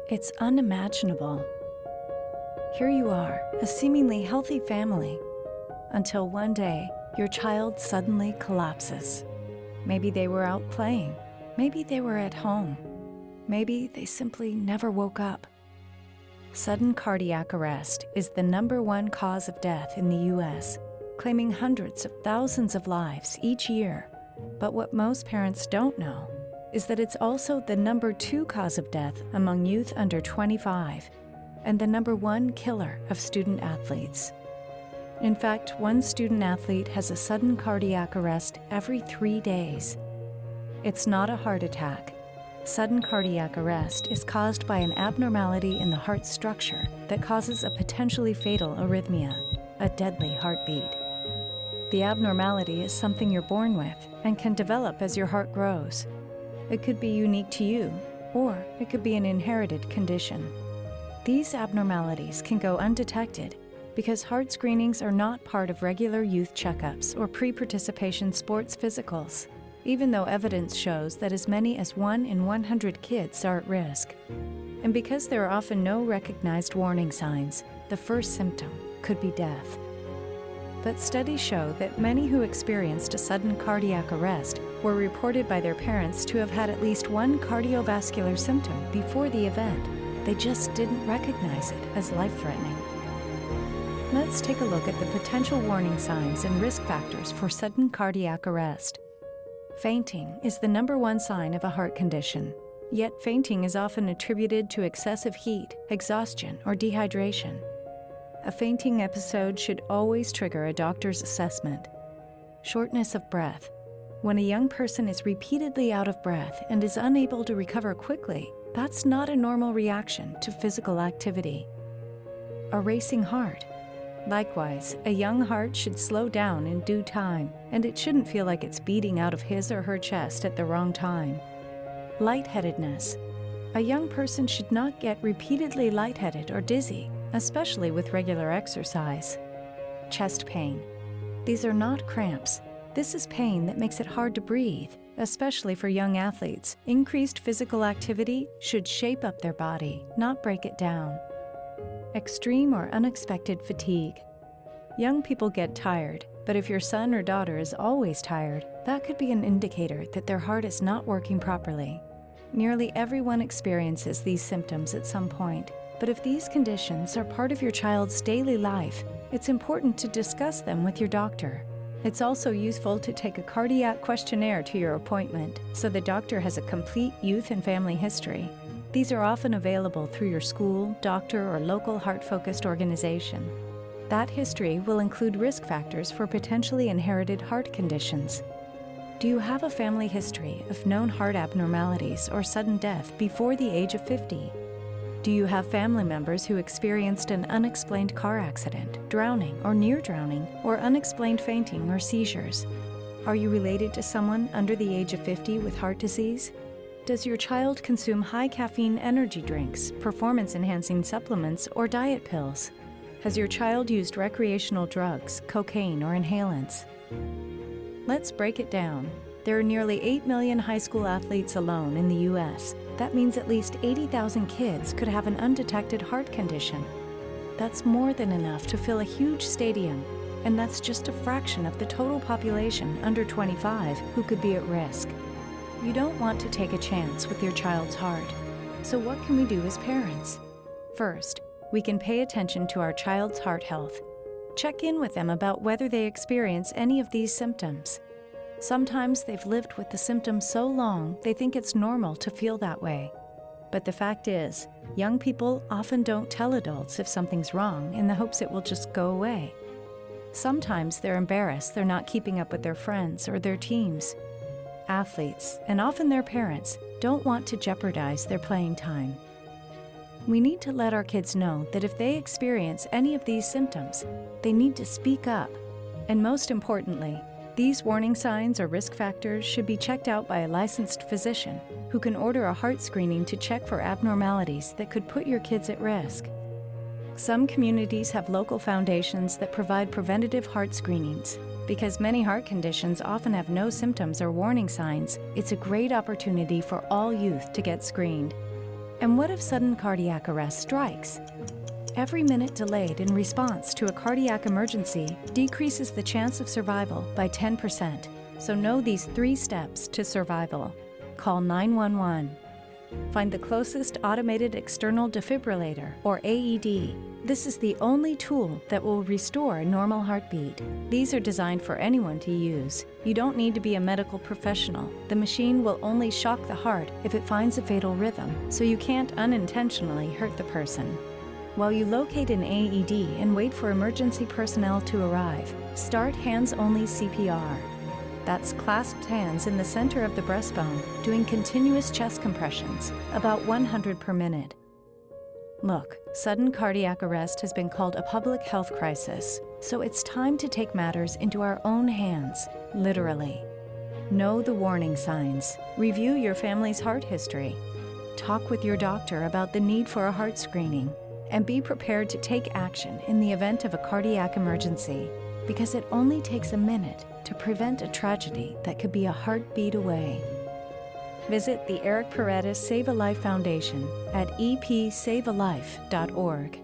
It's unimaginable. Here you are, a seemingly healthy family, until one day your child suddenly collapses. Maybe they were out playing. Maybe they were at home. Maybe they simply never woke up. Sudden cardiac arrest is the #1 cause of death in the U.S., claiming hundreds of thousands of lives each year. But what most parents don't know is that it's also the #2 cause of death among youth under 25 and the #1 killer of student athletes. In fact, one student athlete has a sudden cardiac arrest every 3 days. It's not a heart attack. Sudden cardiac arrest is caused by an abnormality in the heart structure that causes a potentially fatal arrhythmia, a deadly heartbeat. The abnormality is something you're born with and can develop as your heart grows. It could be unique to you, or it could be an inherited condition. These abnormalities can go undetected because heart screenings are not part of regular youth checkups or pre-participation sports physicals, even though evidence shows that as many as 1 in 100 kids are at risk. And because there are often no recognized warning signs, the first symptom could be death. But studies show that many who experienced a sudden cardiac arrest were reported by their parents to have had at least one cardiovascular symptom before the event. They just didn't recognize it as life-threatening. Let's take a look at the potential warning signs and risk factors for sudden cardiac arrest. Fainting is the #1 sign of a heart condition, yet fainting is often attributed to excessive heat, exhaustion, or dehydration. A fainting episode should always trigger a doctor's assessment. Shortness of breath. When a young person is repeatedly out of breath and is unable to recover quickly, that's not a normal reaction to physical activity. A racing heart. Likewise, a young heart should slow down in due time, and it shouldn't feel like it's beating out of his or her chest at the wrong time. Lightheadedness. A young person should not get repeatedly lightheaded or dizzy, especially with regular exercise. Chest pain. These are not cramps. This is pain that makes it hard to breathe, especially for young athletes. Increased physical activity should shape up their body, not break it down. Extreme or unexpected fatigue. Young people get tired, but if your son or daughter is always tired, that could be an indicator that their heart is not working properly. Nearly everyone experiences these symptoms at some point, but if these conditions are part of your child's daily life, it's important to discuss them with your doctor. It's also useful to take a cardiac questionnaire to your appointment so the doctor has a complete youth and family history. These are often available through your school, doctor, or local heart-focused organization. That history will include risk factors for potentially inherited heart conditions. Do you have a family history of known heart abnormalities or sudden death before the age of 50? Do you have family members who experienced an unexplained car accident, drowning or near drowning, or unexplained fainting or seizures? Are you related to someone under the age of 50 with heart disease? Does your child consume high-caffeine energy drinks, performance-enhancing supplements, or diet pills? Has your child used recreational drugs, cocaine, or inhalants? Let's break it down. There are nearly 8 million high school athletes alone in the U.S. That means at least 80,000 kids could have an undetected heart condition. That's more than enough to fill a huge stadium, and that's just a fraction of the total population under 25 who could be at risk. You don't want to take a chance with your child's heart. So what can we do as parents? First, we can pay attention to our child's heart health. Check in with them about whether they experience any of these symptoms. Sometimes they've lived with the symptoms so long they think it's normal to feel that way. But the fact is, young people often don't tell adults if something's wrong in the hopes it will just go away. Sometimes they're embarrassed they're not keeping up with their friends or their teams. Athletes, and often their parents, don't want to jeopardize their playing time. We need to let our kids know that if they experience any of these symptoms, they need to speak up. And most importantly, these warning signs or risk factors should be checked out by a licensed physician who can order a heart screening to check for abnormalities that could put your kids at risk. Some communities have local foundations that provide preventative heart screenings. Because many heart conditions often have no symptoms or warning signs, it's a great opportunity for all youth to get screened. And what if sudden cardiac arrest strikes? Every minute delayed in response to a cardiac emergency decreases the chance of survival by 10%. So know these 3 steps to survival. Call 911. Find the closest automated external defibrillator, or AED. This is the only tool that will restore a normal heartbeat. These are designed for anyone to use. You don't need to be a medical professional. The machine will only shock the heart if it finds a fatal rhythm, so you can't unintentionally hurt the person. While you locate an AED and wait for emergency personnel to arrive, start hands-only CPR. That's clasped hands in the center of the breastbone, doing continuous chest compressions, about 100 per minute. Look, sudden cardiac arrest has been called a public health crisis, so it's time to take matters into our own hands, literally. Know the warning signs. Review your family's heart history. Talk with your doctor about the need for a heart screening, and be prepared to take action in the event of a cardiac emergency, because it only takes a minute to prevent a tragedy that could be a heartbeat away. Visit the Eric Paredes Save a Life Foundation at epsavealife.org.